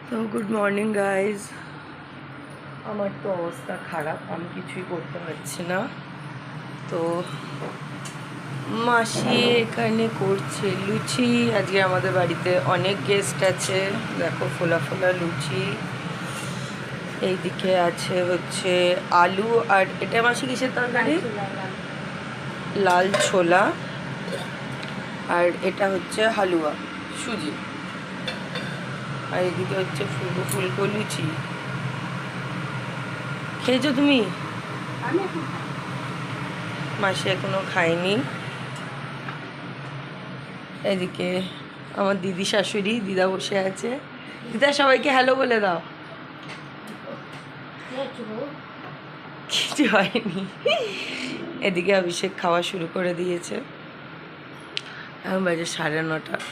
তো good morning guys. আমার তো অবস্থা খারাপ, আমি কিছুই করতে পারছি না। তো মাসি এখানে করছে লুচি। আজকে আমাদের বাড়িতে অনেক গেস্ট আছে। দেখো ফোলা ফোলা লুচি। এইদিকে আছে হচ্ছে আলু, আর এটা মাসি কিসের তরকারি? লাল ছোলা। আর এটা হচ্ছে হালুয়া, সুজি। আর এদিকে হচ্ছে ফুলকো ফুলকো লুচি। খেয়েছো তুমি? মাসি এখনো খায়নি। এদিকে আমার দিদি শাশুড়ি, দিদা বসে আছে। দিদা সবাইকে হ্যালো বলে দাও। কিছু হয়নি। এদিকে অভিষেক খাওয়া শুরু করে দিয়েছে। এখন বাজে 9:30।